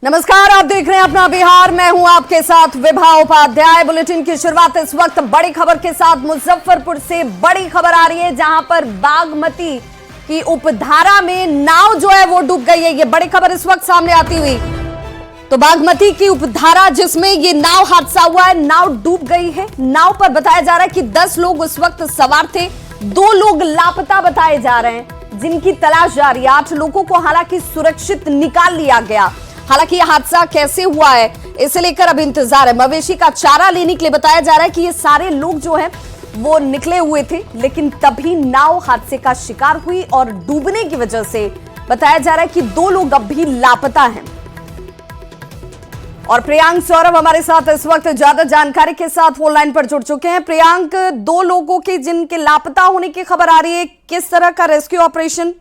नमस्कार, आप देख रहे हैं अपना बिहार। मैं हूं आपके साथ विभा उपाध्याय। बुलेटिन की शुरुआत इस वक्त बड़ी खबर के साथ मुजफ्फरपुर से बड़ी खबर आ रही है, जहां पर बागमती की उपधारा में नाव जो है वो डूब गई है। ये बड़ी खबर इस वक्त सामने आती हुई। तो बागमती की उपधारा जिसमें ये नाव हादसा हुआ है, नाव डूब गई है। नाव पर बताया जा रहा है कि 10 लोग उस वक्त सवार थे। 2 लोग लापता बताए जा रहे हैं, जिनकी तलाश जारी है। 8 लोगों को हालांकि सुरक्षित निकाल लिया गया। हालांकि यह हादसा कैसे हुआ है, इसे लेकर अब इंतजार है। मवेशी का चारा लेने के लिए बताया जा रहा है कि ये सारे लोग जो हैं वो निकले हुए थे, लेकिन तभी नाव हादसे का शिकार हुई और डूबने की वजह से बताया जा रहा है कि 2 लोग अब भी लापता हैं। और प्रियांक सौरभ हमारे साथ इस वक्त ज्यादा जानकारी के साथ फोन लाइन पर जुड़ चुके हैं। प्रियांक, 2 लोगों के जिनके लापता होने की खबर आ रही है, किस तरह का रेस्क्यू ऑपरेशन?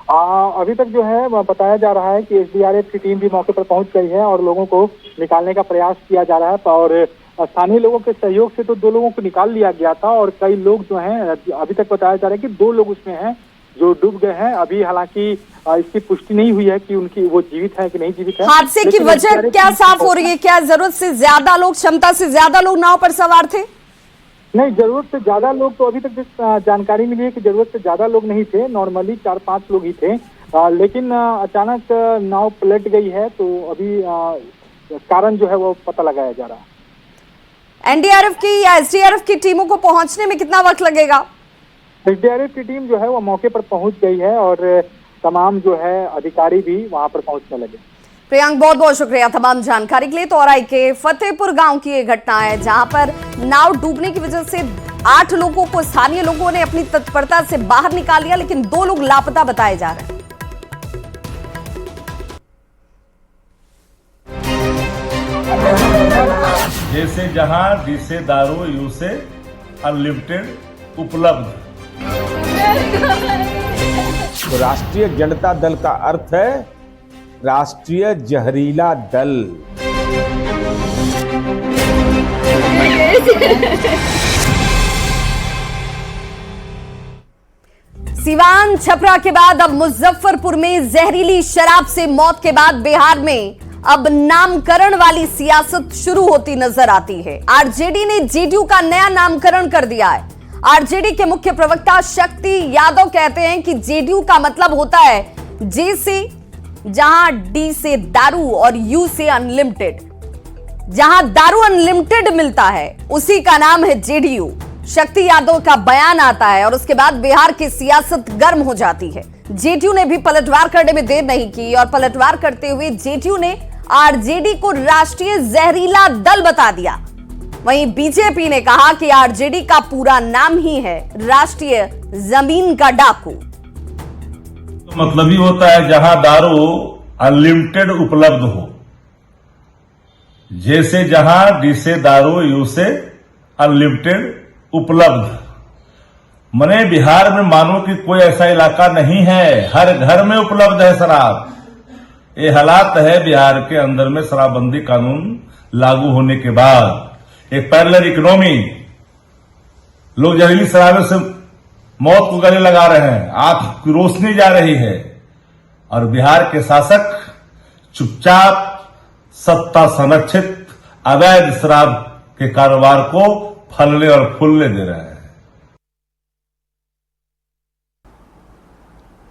अभी तक जो है बताया जा रहा है कि एसडीआरएफ की टीम भी मौके पर पहुंच गई है और लोगों को निकालने का प्रयास किया जा रहा है। और स्थानीय लोगों के सहयोग से तो 2 लोगों को निकाल लिया गया था और कई लोग जो हैं अभी तक बताया जा रहा है कि 2 लोग उसमें हैं जो डूब गए हैं। अभी हालांकि इसकी पुष्टि नहीं हुई है कि उनकी वो जीवित है कि नहीं जीवित है। हादसे की वजह क्या साफ हो रही है? क्या जरूरत से ज्यादा लोग, क्षमता से ज्यादा लोग नाव पर सवार थे? नहीं, जरूरत से ज्यादा लोग तो अभी तक जिस जानकारी मिली है कि जरूरत से ज्यादा लोग नहीं थे। नॉर्मली 4-5 लोग ही थे, लेकिन अचानक नाव पलट गई है। तो अभी कारण जो है वो पता लगाया जा रहा है। एनडीआरएफ की या एसडीआरएफ की टीमों को पहुंचने में कितना वक्त लगेगा? एसडीआरएफ की टीम जो है वो मौके पर पहुंच गई है और तमाम जो है अधिकारी भी वहां पर पहुंचने लगे। प्रियांक, बहुत बहुत शुक्रिया तमाम जानकारी के लिए। तो औराई के फतेहपुर गांव की ये घटना है, जहां पर नाव डूबने की वजह से 8 लोगों को स्थानीय लोगों ने अपनी तत्परता से बाहर निकाल लिया, लेकिन 2 लोग लापता बताए जा रहे हैं। जैसे जहां जिसे दारू यू से अनलिमिटेड उपलब्ध। तो राष्ट्रीय जनता दल का अर्थ है राष्ट्रीय जहरीला दल। सिवान छपरा के बाद अब मुजफ्फरपुर में जहरीली शराब से मौत के बाद बिहार में अब नामकरण वाली सियासत शुरू होती नजर आती है। आरजेडी ने जेडीयू का नया नामकरण कर दिया है। आरजेडी के मुख्य प्रवक्ता शक्ति यादव कहते हैं कि जेडीयू का मतलब होता है जे से, जहां डी से दारू और यू से अनलिमिटेड। जहां दारू अनलिमिटेड मिलता है उसी का नाम है जेडीयू। शक्ति यादव का बयान आता है और उसके बाद बिहार की सियासत गर्म हो जाती है। जेडीयू ने भी पलटवार करने में देर नहीं की और पलटवार करते हुए जेडीयू ने आरजेडी को राष्ट्रीय जहरीला दल बता दिया। वहीं बीजेपी ने कहा कि आरजेडी का पूरा नाम ही है राष्ट्रीय जमीन का डाकू। तो मतलब ही होता है जहां दारू अनलिमिटेड उपलब्ध हो। जैसे जहां डी से दारू यू से अनलिमिटेड उपलब्ध। मने बिहार में मानो कि कोई ऐसा इलाका नहीं है, हर घर में उपलब्ध है शराब। ये हालात है बिहार के अंदर में शराबबंदी कानून लागू होने के बाद। एक पैरेलल इकोनॉमी, लोग जहरीली शराब से मौत को गले लगा रहे हैं, आंख की रोशनी जा रही है और बिहार के शासक चुपचाप सत्ता संरक्षित अवैध शराब के कारोबार को फलने और फूलने दे रहे हैं।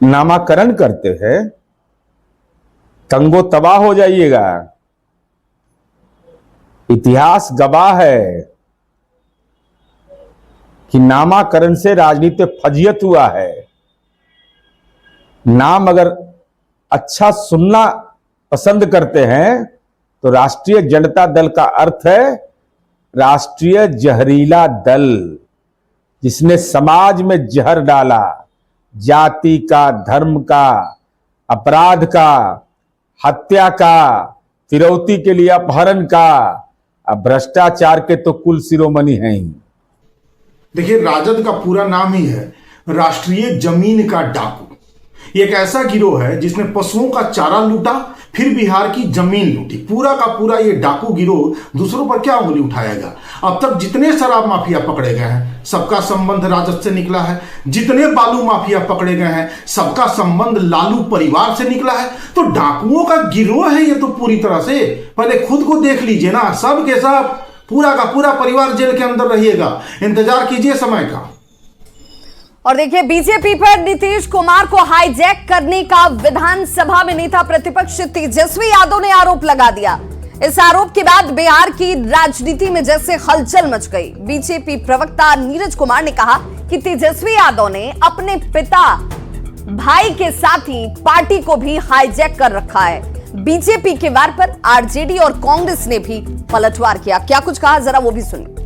नामाकरण करते हैं, तंगो तबाह हो जाइएगा। इतिहास गवाह है कि नामाकरण से राजनीतिक फजियत हुआ है। नाम अगर अच्छा सुनना पसंद करते हैं तो राष्ट्रीय जनता दल का अर्थ है राष्ट्रीय जहरीला दल, जिसने समाज में जहर डाला, जाति का, धर्म का, अपराध का, हत्या का, फिरौती के लिए अपहरण का, अब भ्रष्टाचार के तो कुल शिरोमणि हैं ही। देखिए, राजद का पूरा नाम ही है राष्ट्रीय जमीन का डाकू। ये एक ऐसा गिरोह है जिसने पशुओं का चारा लूटा, फिर बिहार की जमीन लूटी, पूरा का पूरा ये डाकू गिरोह दूसरों पर क्या उंगली उठाएगा। अब तक जितने शराब माफिया पकड़े गए हैं सबका संबंध राजद से निकला है, जितने बालू माफिया पकड़े गए हैं सबका संबंध लालू परिवार से निकला है। तो डाकुओं का गिरोह है ये तो पूरी तरह से। पहले खुद को देख लीजिए ना, सब के सब पूरा का पूरा परिवार जेल के अंदर रहिएगा, इंतजार कीजिए समय का। और देखिए, बीजेपी पर नीतीश कुमार को हाईजैक करने का विधानसभा में नेता प्रतिपक्ष तेजस्वी यादव ने आरोप लगा दिया। इस आरोप के बाद बिहार की राजनीति में जैसे हलचल मच गई। बीजेपी प्रवक्ता नीरज कुमार ने कहा कि तेजस्वी यादव ने अपने पिता भाई के साथ ही पार्टी को भी हाईजैक कर रखा है। बीजेपी के वार पर आरजेडी और कांग्रेस ने भी पलटवार किया। क्या कुछ कहा, जरा वो भी सुनिए।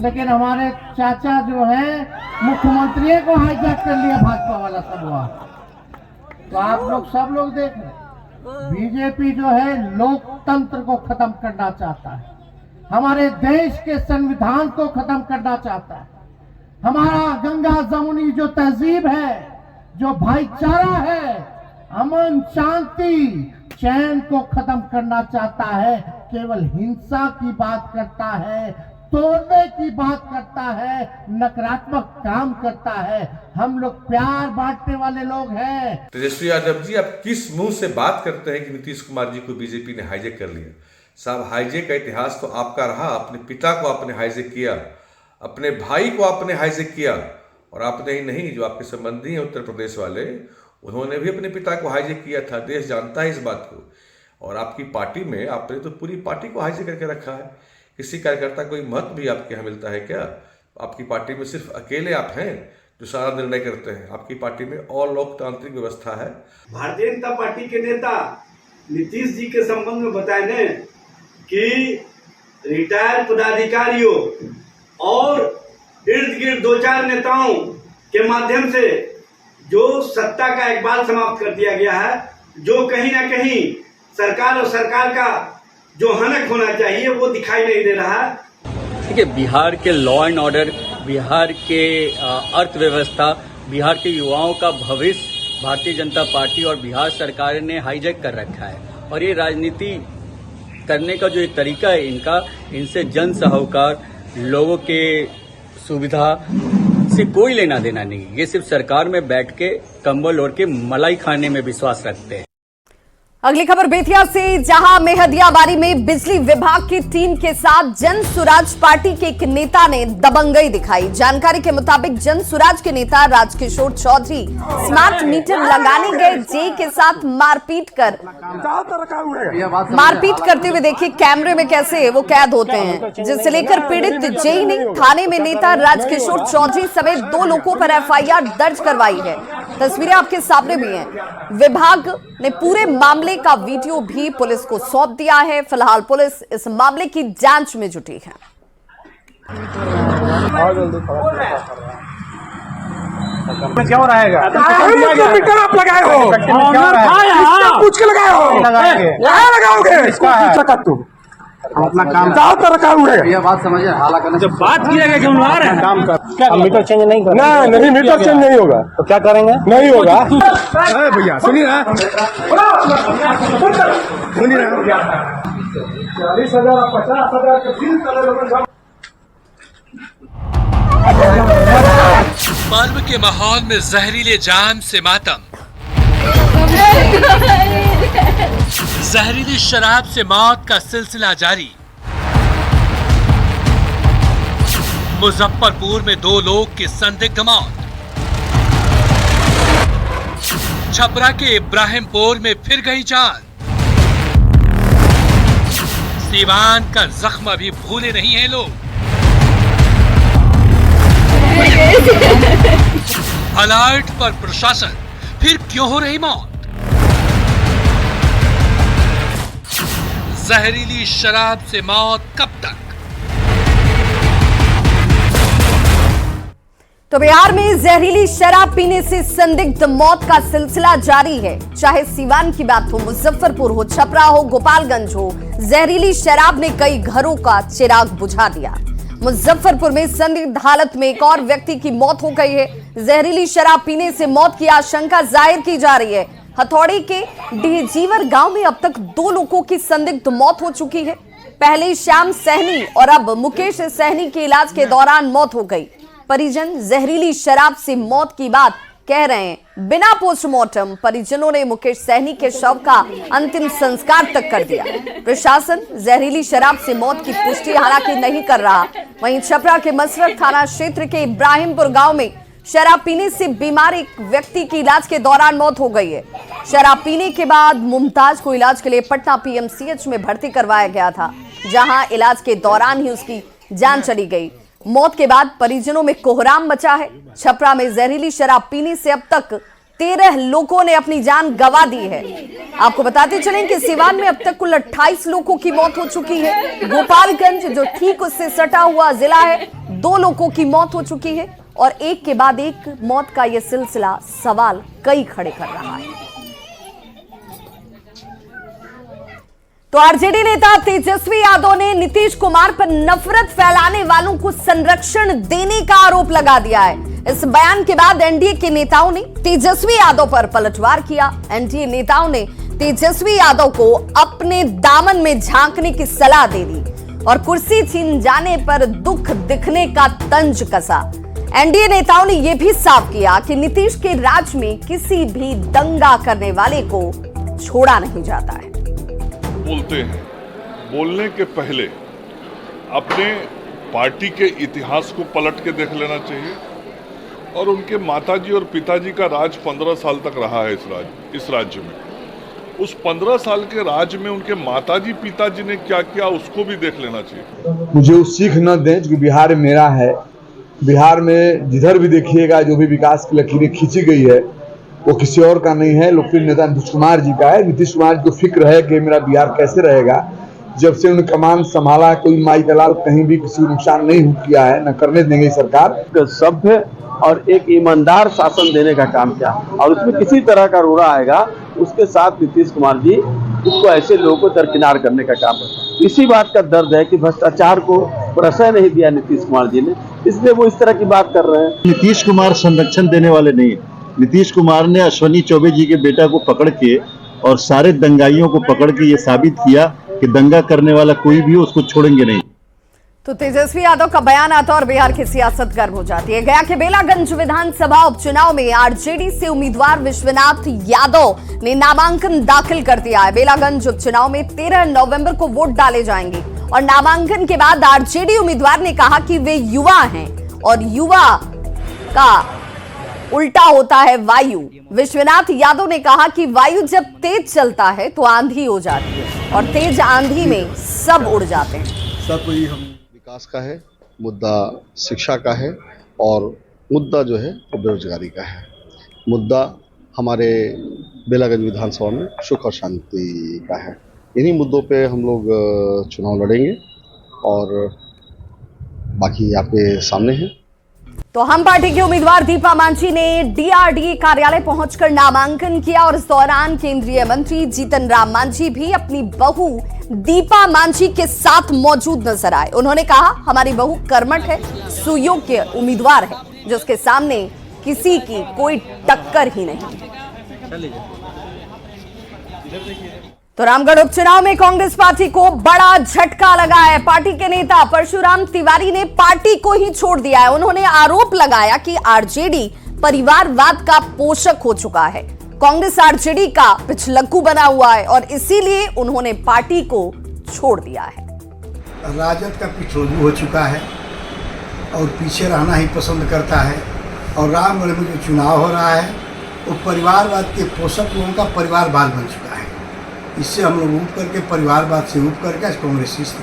लेकिन हमारे चाचा जो है मुख्यमंत्री को हाईजैक कर लिया भाजपा वाला सब वहां। तो आप लोग सब लोग देख रहे, बीजेपी जो है लोकतंत्र को खत्म करना चाहता है, हमारे देश के संविधान को खत्म करना चाहता है, हमारा गंगा जमुनी जो तहजीब है, जो भाईचारा है, अमन शांति चैन को खत्म करना चाहता है। केवल हिंसा की बात करता है, तोड़ने की बात करता है, नकारात्मक काम करता है। हम लोग प्यार बांटने वाले लोग हैं। तेजस्वी यादव जी, आप किस मुंह से बात करते हैं कि नीतीश कुमार जी को बीजेपी ने हाईजैक कर लिया? साहब, हाईजैक का इतिहास तो आपका रहा। अपने पिता को आपने हाईजैक किया, अपने भाई को आपने हाईजैक किया, और आपने ही नहीं, जो आपके संबंधी हैं उत्तर प्रदेश वाले, उन्होंने भी अपने पिता को हाईजैक किया था। देश जानता है इस बात को। और आपकी पार्टी में आपने तो पूरी पार्टी को हाईजैक करके रखा है। किसी कार्यकर्ता को कोई महत्व भी आपके यहाँ मिलता है क्या? आपकी पार्टी में सिर्फ अकेले आप हैं जो सारा निर्णय करते हैं। आपकी पार्टी में और लोकतांत्रिक व्यवस्था है। भारतीय जनता पार्टी के नेता नीतीश जी के संबंध में बताए ने कि रिटायर्ड पदाधिकारियों और इर्द गिर्द दो चार नेताओं के माध्यम से जो सत्ता का इकबाल समाप्त कर दिया गया है, जो कहीं ना कहीं सरकार और सरकार का जो हनक होना चाहिए वो दिखाई नहीं दे रहा है। ठीक है, बिहार के लॉ एंड ऑर्डर, बिहार के अर्थव्यवस्था, बिहार के युवाओं का भविष्य भारतीय जनता पार्टी और बिहार सरकार ने हाईजैक कर रखा है। और ये राजनीति करने का जो एक तरीका है इनका, इनसे जन सरोकार, लोगों के सुविधा से कोई लेना देना नहीं। ये सिर्फ सरकार में बैठ के कंबल ओढ़ के मलाई खाने में विश्वास रखते हैं। अगली खबर बेतिया से, जहां मेहदियाबारी में बिजली विभाग की टीम के साथ जन सुराज पार्टी के एक नेता ने दबंगई दिखाई। जानकारी के मुताबिक जन सुराज के नेता राजकिशोर चौधरी स्मार्ट मीटर लगाने गए जेई के साथ मारपीट करते हुए देखिए कैमरे में कैसे वो कैद होते हैं, जिसे लेकर पीड़ित जेई ने थाने में नेता राजकिशोर चौधरी समेत 2 लोगों पर एफआईआर दर्ज करवाई है। तस्वीरें आपके सामने भी हैं। विभाग ने पूरे मामले का वीडियो भी पुलिस को सौंप दिया है। फिलहाल पुलिस इस मामले की जांच में जुटी है। क्या हो रहा है? मीटर आप लगाए हो, पूछ के लगाए हो, लगाओगे अपना काम तो रखा हुआ है। ये बात समझिए, हालांकि जब बात किया क्यों ला रहे हैं काम कर, क्या मीटर चेंज नहीं करना? नहीं, मीटर चेंज नहीं होगा तो क्या करेंगे? नहीं होगा। भैया सुनिए ना, 40,000 50,000 के बिल कर। पर्व के माहौल में जहरीले जाम से मातम, जहरीली शराब से मौत का सिलसिला जारी। मुजफ्फरपुर में 2 लोग की संदिग्ध मौत। छपरा के इब्राहिमपुर में फिर गई जान। सीवान का जख्म अभी भूले नहीं हैं लोग। अलर्ट पर प्रशासन, फिर क्यों हो रही मौत? जहरीली शराब से मौत कब तक? तो बिहार में जहरीली शराब पीने से संदिग्ध मौत का सिलसिला जारी है। चाहे सीवान की बात हो, मुजफ्फरपुर हो, छपरा हो, गोपालगंज हो, जहरीली शराब ने कई घरों का चिराग बुझा दिया। मुजफ्फरपुर में संदिग्ध हालत में एक और व्यक्ति की मौत हो गई है। जहरीली शराब पीने से मौत की आशंका जाहिर की जा रही है। हथौड़ी के डीजीवर गांव में अब तक 2 लोगों की संदिग्ध मौत हो चुकी है। पहले श्याम सहनी और अब मुकेश सहनी के इलाज के दौरान मौत हो गई। परिजन जहरीली शराब से मौत की बात कह रहे हैं। बिना पोस्टमार्टम परिजनों ने मुकेश सहनी के शव का अंतिम संस्कार तक कर दिया। प्रशासन जहरीली शराब से मौत की पुष्टि हालांकि नहीं कर रहा। वहीं छपरा के मसरत थाना क्षेत्र के इब्राहिमपुर गांव में शराब पीने से बीमार एक व्यक्ति की इलाज के दौरान मौत हो गई है। शराब पीने के बाद मुमताज को इलाज के लिए पटना पीएमसीएच में भर्ती करवाया गया था, जहां इलाज के दौरान ही उसकी जान चली गई। मौत के बाद परिजनों में कोहराम मचा है। छपरा में जहरीली शराब पीने से अब तक 13 लोगों ने अपनी जान गंवा दी है। आपको बताते चलें कि सिवान में अब तक कुल 28 लोगों की मौत हो चुकी है। गोपालगंज जो ठीक उससे सटा हुआ जिला है, 2 लोगों की मौत हो चुकी है और एक के बाद एक मौत का यह सिलसिला सवाल कई खड़े कर रहा है। तो आरजेडी नेता तेजस्वी यादव ने नीतीश कुमार पर नफरत फैलाने वालों को संरक्षण देने का आरोप लगा दिया है। इस बयान के बाद एनडीए के नेताओं ने तेजस्वी यादव पर पलटवार किया। एनडीए नेताओं ने तेजस्वी यादव को अपने दामन में झांकने की सलाह दे दी और कुर्सी छीन जाने पर दुख दिखने का तंज कसा। एनडीए नेताओं ने यह भी साफ किया कि नीतीश के राज में किसी भी दंगा करने वाले को छोड़ा नहीं जाता है। बोलते हैं, बोलने के पहले अपने पार्टी के इतिहास को पलट के देख लेना चाहिए। और उनके माताजी और पिताजी का राज 15 साल तक रहा है इस राज्य में। उस 15 साल के राज में उनके माताजी पिताजी ने क्या किया उसको भी देख लेना चाहिए। मुझे वो सीख न दें जो बिहार मेरा है। बिहार में जिधर भी देखिएगा जो भी विकास की लकीरें खींची गई है वो किसी और का नहीं है, लोकप्रिय नेता नीतीश कुमार जी का है। नीतीश कुमार जी को फिक्र है कि मेरा बिहार कैसे रहेगा। जब से उन्होंने कमान संभाला कोई माई दलाल कहीं भी किसी को नुकसान नहीं किया है, न करने देंगे सरकार। सभ्य और एक ईमानदार शासन देने का काम किया और उसमें किसी तरह का रोड़ा आएगा उसके साथ नीतीश कुमार जी उसको ऐसे लोगों को दरकिनार करने का काम है। इसी बात का दर्द है कि भ्रष्टाचार को प्रश्रय नहीं दिया नीतीश कुमार जी ने, इसलिए वो इस तरह की बात कर रहे हैं। नीतीश कुमार संरक्षण देने वाले नहीं है। नीतीश कुमार ने अश्विनी चौबे जी के बेटा को पकड़ के और सारे दंगाइयों को पकड़ के ये साबित किया कि दंगा करने वाला कोई भी उसको छोड़ेंगे नहीं। तो तेजस्वी यादव का बयान आता और बिहार की सियासत गर्म हो जाती है। गया के बेलागंज विधानसभा उपचुनाव में आरजेडी से उम्मीदवार विश्वनाथ यादव ने नामांकन दाखिल कर दिया है। बेलागंज उपचुनाव में 13 नवंबर को वोट डाले जाएंगे और नामांकन के बाद आरजेडी उम्मीदवार ने कहा कि वे युवा हैं और युवा का उल्टा होता है वायु। विश्वनाथ यादव ने कहा कि वायु जब तेज चलता है तो आंधी हो जाती है और तेज आंधी में सब उड़ जाते हैं। सब कोई हम विकास का है, मुद्दा शिक्षा का है और मुद्दा जो है वो बेरोजगारी का है। मुद्दा हमारे बेलागंज विधानसभा में सुख और शांति का है। इन्हीं मुद्दों पे हम लोग चुनाव लड़ेंगे और बाकी आपके सामने है। तो हम पार्टी के उम्मीदवार दीपा मांझी ने डीआरडीए कार्यालय पहुंचकर नामांकन किया और इस दौरान केंद्रीय मंत्री जीतन राम मांझी भी अपनी बहू दीपा मांझी के साथ मौजूद नजर आए। उन्होंने कहा, हमारी बहू कर्मठ है, सुयोग्य उम्मीदवार है, जिसके सामने किसी की कोई टक्कर ही नहीं। तो रामगढ़ उपचुनाव में कांग्रेस पार्टी को बड़ा झटका लगा है। पार्टी के नेता परशुराम तिवारी ने पार्टी को ही छोड़ दिया है। उन्होंने आरोप लगाया कि आरजेडी परिवारवाद का पोषक हो चुका है। कांग्रेस आरजेडी का पिछलग्गू बना हुआ है और इसीलिए उन्होंने पार्टी को छोड़ दिया है। राजद का पिछलग्गू हो चुका है और पीछे रहना ही पसंद करता है और रामगढ़ में जो चुनाव हो रहा है वो परिवारवाद के पोषक लोगों का परिवारवाद बन चुका है। इससे हम लोग ऊब करके परिवारवाद से ऊब करके कांग्रेस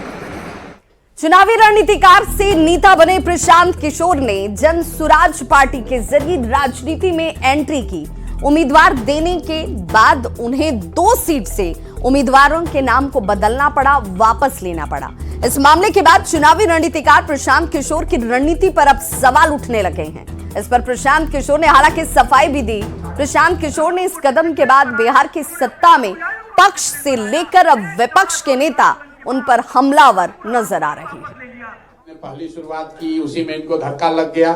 चुनावी रणनीतिकार से नेता बने प्रशांत किशोर ने जन सुराज पार्टी के जरिए राजनीति में एंट्री की। उम्मीदवार देने के बाद उन्हें 2 सीट से उम्मीदवारों के नाम को बदलना पड़ा, वापस लेना पड़ा। इस मामले के बाद चुनावी रणनीतिकार प्रशांत किशोर की रणनीति पर अब सवाल उठने लगे हैं। इस पर प्रशांत किशोर ने हालांकि सफाई भी दी। प्रशांत किशोर ने इस कदम के बाद बिहार की सत्ता में पक्ष से लेकर अब विपक्ष के नेता उन पर हमलावर नजर आ रहे हैं। पहली शुरुआत की, उसी में इनको धक्का लग गया,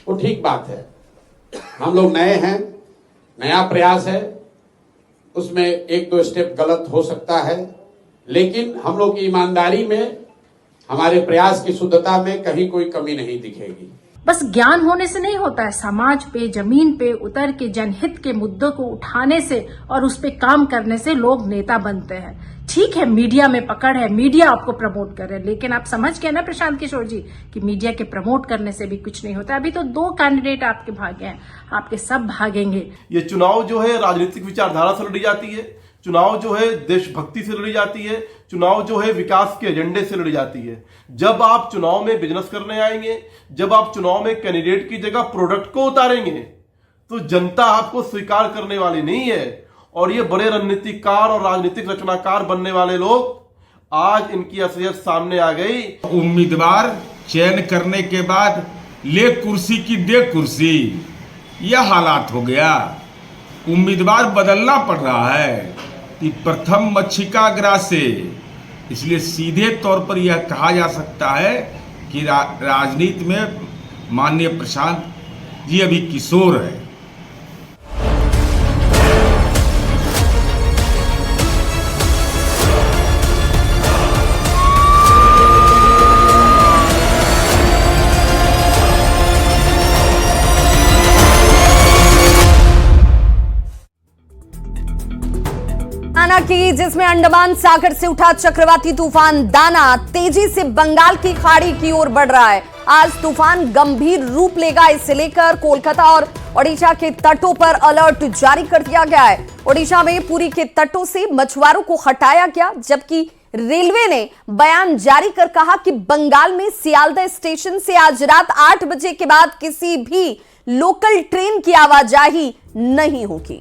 वो ठीक बात है। हम लोग नए हैं, नया प्रयास है उसमें 1-2 स्टेप गलत हो सकता है, लेकिन हम लोग की ईमानदारी में, हमारे प्रयास की शुद्धता में कहीं कोई कमी नहीं दिखेगी। बस ज्ञान होने से नहीं होता है, समाज पे, जमीन पे उतर के जनहित के मुद्दों को उठाने से और उस पे काम करने से लोग नेता बनते हैं। ठीक है, मीडिया में पकड़ है, मीडिया आपको प्रमोट कर रहे हैं, लेकिन आप समझ गए ना प्रशांत किशोर जी कि मीडिया के प्रमोट करने से भी कुछ नहीं होता। अभी तो 2 कैंडिडेट आपके भागे हैं, आपके सब भागेंगे। ये चुनाव जो है राजनीतिक विचारधारा से लड़ी जाती है, चुनाव जो है देशभक्ति से लड़ी जाती है, चुनाव जो है विकास के एजेंडे से लड़ी जाती है। जब आप चुनाव में बिजनेस करने आएंगे, जब आप चुनाव में कैंडिडेट की जगह प्रोडक्ट को उतारेंगे, तो जनता आपको स्वीकार करने वाली नहीं है। और ये बड़े रणनीतिकार और राजनीतिक रचनाकार बनने वाले लोग, आज इनकी असलियत सामने आ गई। उम्मीदवार चयन करने के बाद ले कुर्सी की दे कुर्सी, यह हालात हो गया। उम्मीदवार बदलना पड़ रहा है कि प्रथम मक्षिका से। इसलिए सीधे तौर पर यह कहा जा सकता है कि राजनीति में माननीय प्रशांत जी अभी किशोर है। की जिसमें अंडमान सागर से उठा चक्रवाती तूफान दाना तेजी से बंगाल की खाड़ी की ओर बढ़ रहा है। आज तूफान गंभीर रूप लेगा, इसे लेकर कोलकाता और ओडिशा के तटों पर अलर्ट जारी कर दिया गया है। ओडिशा में पुरी के तटों से मछुआरों को हटाया गया, जबकि रेलवे ने बयान जारी कर कहा कि बंगाल में सियालदह स्टेशन से आज रात 8 बजे के बाद किसी भी लोकल ट्रेन की आवाजाही नहीं होगी।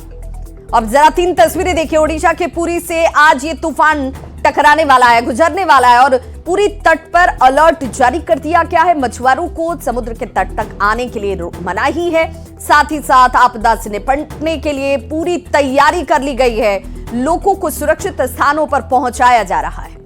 अब जरा 3 तस्वीरें देखिए। ओडिशा के पुरी से आज ये तूफान टकराने वाला है, गुजरने वाला है और पुरी तट पर अलर्ट जारी कर दिया गया है। मछुआरों को समुद्र के तट तक आने के लिए मनाही है। साथ ही साथ आपदा से निपटने के लिए पूरी तैयारी कर ली गई है। लोगों को सुरक्षित स्थानों पर पहुंचाया जा रहा है।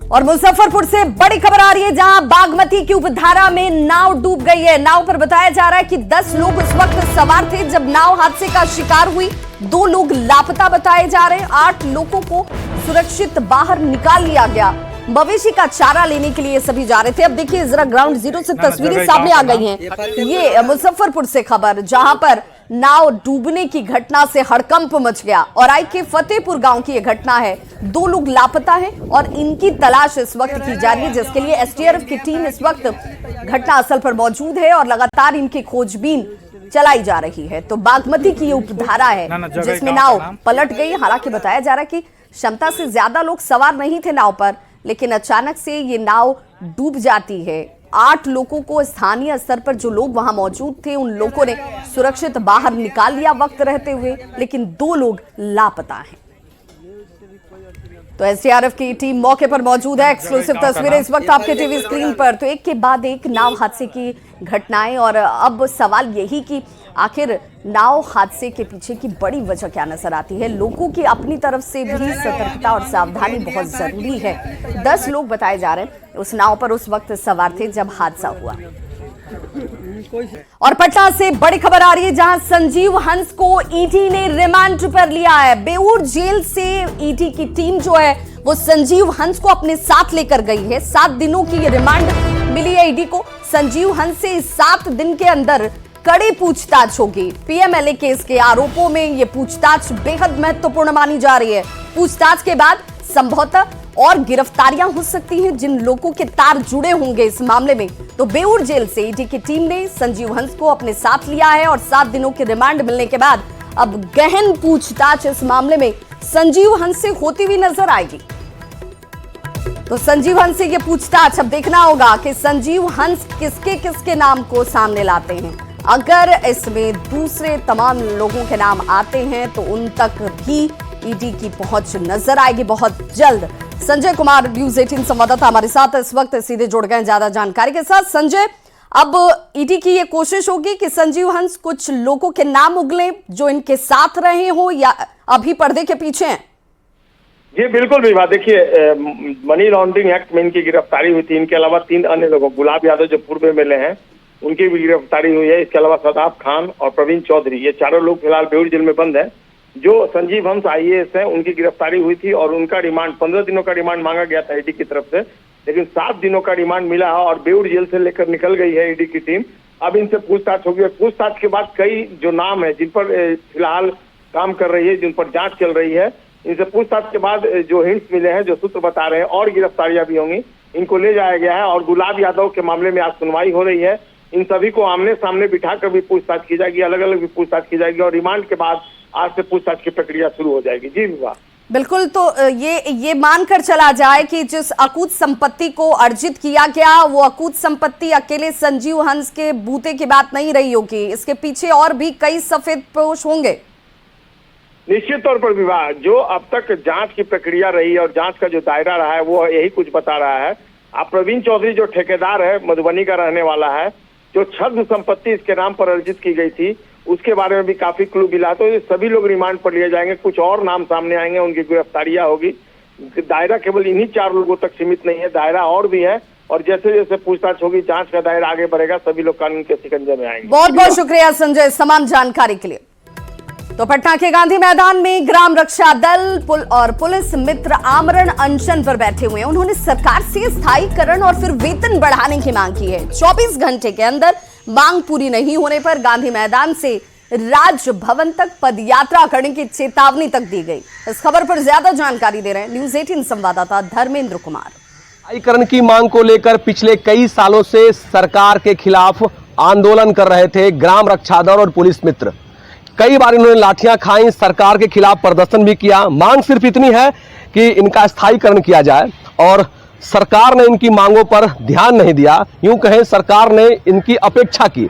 और मुजफ्फरपुर से बड़ी खबर आ रही है, जहां बागमती की उपधारा में नाव डूब गई है। नाव पर बताया जा रहा है कि 10 लोग उस वक्त सवार थे जब नाव हादसे का शिकार हुई। 2 लोग लापता बताए जा रहे हैं। 8 लोगों को सुरक्षित बाहर निकाल लिया गया। मवेशी का चारा लेने के लिए सभी जा रहे थे। अब देखिए जरा ग्राउंड जीरो से तस्वीरें सामने आ गई हैं। ये मुजफ्फरपुर से खबर, जहां पर नाव डूबने की घटना से हड़कंप मच गया। और आई के फतेहपुर गांव की यह घटना है। 2 लोग लापता हैं और इनकी तलाश इस वक्त की जा रही है, जिसके लिए एसटीएफ की टीम इस वक्त घटनास्थल पर मौजूद है और लगातार इनकी खोजबीन चलाई जा रही है। तो बागमती की ये उपधारा है जिसमें नाव पलट गई। हालांकि बताया जा रहा है कि क्षमता से ज्यादा लोग सवार नहीं थे नाव पर, लेकिन अचानक से ये नाव डूब जाती है। 8 लोगों को स्थानीय स्तर पर जो लोग वहां मौजूद थे उन लोगों ने सुरक्षित बाहर निकाल लिया वक्त रहते हुए, लेकिन 2 लोग लापता हैं। तो एसडीआरएफ की टीम मौके पर मौजूद है। एक्सक्लूसिव तस्वीरें इस वक्त आपके टीवी स्क्रीन पर। तो एक के बाद एक नाव हादसे की घटनाएं, और अब सवाल यही कि आखिर नाव हादसे के पीछे की बड़ी वजह क्या नजर आती है। लोगों की अपनी तरफ से भी सतर्कता और सावधानी बहुत जरूरी है। 10 लोग बताए जा रहे हैं उस नाव पर उस वक्त सवार थे जब हादसा हुआ। और पटना से बड़ी खबर आ रही है, जहां संजीव हंस को ईडी ने रिमांड पर लिया है। बेऊर जेल से ईडी की टीम जो है वो संजीव हंस को अपने साथ लेकर गई है। 7 दिनों की ये रिमांड मिली है ईडी को। संजीव हंस से 7 दिन के अंदर कड़ी पूछताछ होगी। पीएमएलए केस के आरोपों में ये पूछताछ बेहद महत्वपूर्ण मानी जा रही है। पूछताछ के बाद संभवतः और गिरफ्तारियां हो सकती हैं जिन लोगों के तार जुड़े होंगे इस मामले में। तो बेऊर जेल से ईडी की टीम ने संजीव हंस को अपने साथ लिया है और 7 दिनों की रिमांड मिलने के बाद अब गहन पूछताछ इस मामले में संजीव हंस से होती हुई नजर आएगी। तो संजीव हंस से ये पूछताछ अब देखना होगा कि संजीव हंस किसके किसके नाम को सामने लाते हैं। अगर इसमें दूसरे तमाम लोगों के नाम आते हैं तो उन तक भी ईडी की पहुंच नजर आएगी बहुत जल्द। संजय कुमार न्यूज़ 18 संवाददाता हमारे साथ इस वक्त सीधे जुड़ गए ज्यादा जानकारी के साथ। संजय, अब ईडी की ये कोशिश होगी कि संजीव हंस कुछ लोगों के नाम उगले जो इनके साथ रहे हो या अभी पर्दे के पीछे हैं? जी बिल्कुल विभा, देखिए मनी लॉन्ड्रिंग एक्ट में इनकी गिरफ्तारी हुई थी। इनके अलावा 3 अन्य लोगों, गुलाब यादव जो पूर्व एमएलए हैं, उनकी भी गिरफ्तारी हुई है। इसके अलावा सदाब खान और प्रवीण चौधरी, ये चारों लोग फिलहाल बेऊर जेल में बंद है। जो संजीव हंस IAS है, उनकी गिरफ्तारी हुई थी और उनका रिमांड 15 दिनों का रिमांड मांगा गया था ईडी की तरफ से, लेकिन 7 दिनों का रिमांड मिला है और बेऊर जेल से लेकर निकल गई है ईडी की टीम। अब इनसे पूछताछ होगी और पूछताछ के बाद कई जो नाम है जिन पर फिलहाल काम कर रही है, जिन पर जांच चल रही है, इनसे पूछताछ के बाद जो हिंट्स मिले हैं, जो सूत्र बता रहे हैं, और गिरफ्तारियां भी होंगी। इनको ले जाया गया है और गुलाब यादव के मामले में आज सुनवाई हो रही है। इन सभी को आमने सामने बिठाकर भी पूछताछ की जाएगी, अलग अलग भी पूछताछ की जाएगी और रिमांड के बाद आज से पूछताछ की प्रक्रिया शुरू हो जाएगी। जी विवाह बिल्कुल। तो ये मानकर चला जाए कि जिस अकूत संपत्ति को अर्जित किया गया, वो अकूत संपत्ति अकेले संजीव हंस के बूते की बात नहीं रही होगी, इसके पीछे और भी कई सफेद पोश होंगे। निश्चित तौर पर विवाह, जो अब तक जांच की प्रक्रिया रही है और जांच का जो दायरा रहा है वो यही कुछ बता रहा है। अब प्रवीण चौधरी जो ठेकेदार है, मधुबनी का रहने वाला है, जो छद्म संपत्ति इसके नाम पर अर्जित की गई थी, उसके बारे में भी काफी क्लू मिला। तो ये सभी लोग रिमांड पर लिए जाएंगे, कुछ और नाम सामने आएंगे, उनकी गिरफ्तारियां होगी। दायरा केवल इन्हीं 4 लोगों तक सीमित नहीं है, दायरा और भी है और जैसे जैसे पूछताछ होगी, जांच का दायरा आगे बढ़ेगा, सभी लोग कानून के शिकंजे में आएंगे। बहुत बहुत शुक्रिया संजय तमाम जानकारी के लिए। तो पटना के गांधी मैदान में ग्राम रक्षा दल और पुलिस मित्र आमरण अनशन पर बैठे हुए हैं। उन्होंने सरकार से स्थायीकरण और फिर वेतन बढ़ाने की मांग की है। 24 घंटे के अंदर मांग पूरी नहीं होने पर गांधी मैदान से राजभवन तक पदयात्रा करने की चेतावनी तक दी गई। इस खबर पर ज्यादा जानकारी दे रहे हैं न्यूज़ 18 संवाददाता धर्मेंद्र कुमार। स्थायीकरण की मांग को लेकर पिछले कई सालों से सरकार के खिलाफ आंदोलन कर रहे थे ग्राम रक्षा दल और पुलिस मित्र। कई बार इन्होंने लाठियां खाई, सरकार के खिलाफ प्रदर्शन भी किया। मांग सिर्फ इतनी है कि इनका स्थायीकरण किया जाए और सरकार ने इनकी मांगों पर ध्यान नहीं दिया। यूं कहें सरकार ने इनकी अपेक्षा की।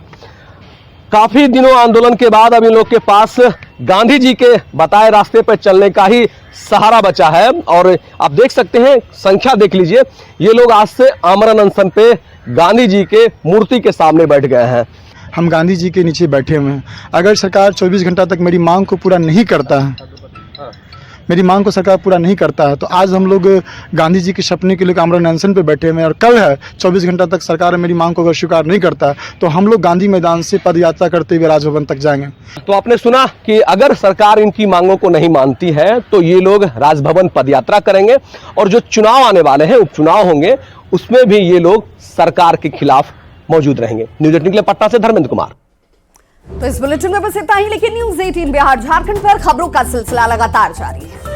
काफी दिनों आंदोलन के बाद अब इन लोग के पास गांधी जी के बताए रास्ते पर चलने का ही सहारा बचा है। और आप देख सकते हैं, संख्या देख लीजिए, ये लोग आज से आमरण अनशन पे गांधी जी के मूर्ति के सामने बैठ गए हैं। हम गांधी जी के नीचे बैठे हुए हैं। अगर सरकार 24 घंटा तक मेरी मांग को पूरा नहीं करता है, मेरी मांग को सरकार पूरा नहीं करता है, तो आज हम लोग गांधी जी के सपने के लिए आमरण अनशन पे बैठे हुए हैं। और कल है 24 घंटा तक सरकार मेरी मांग को अगर स्वीकार नहीं करता तो हम लोग गांधी मैदान से पदयात्रा करते हुए राजभवन तक जाएंगे। तो आपने सुना कि अगर सरकार इनकी मांगों को नहीं मानती है तो ये लोग राजभवन पदयात्रा करेंगे और जो चुनाव आने वाले हैं, उपचुनाव होंगे, उसमें भी ये लोग सरकार के खिलाफ मौजूद रहेंगे। न्यूज़ 18 के लिए पटना से धर्मेंद्र कुमार। तो इस बुलेटिन में बस इतना ही, लेकिन न्यूज़ 18 बिहार झारखंड पर खबरों का सिलसिला लगातार जारी है।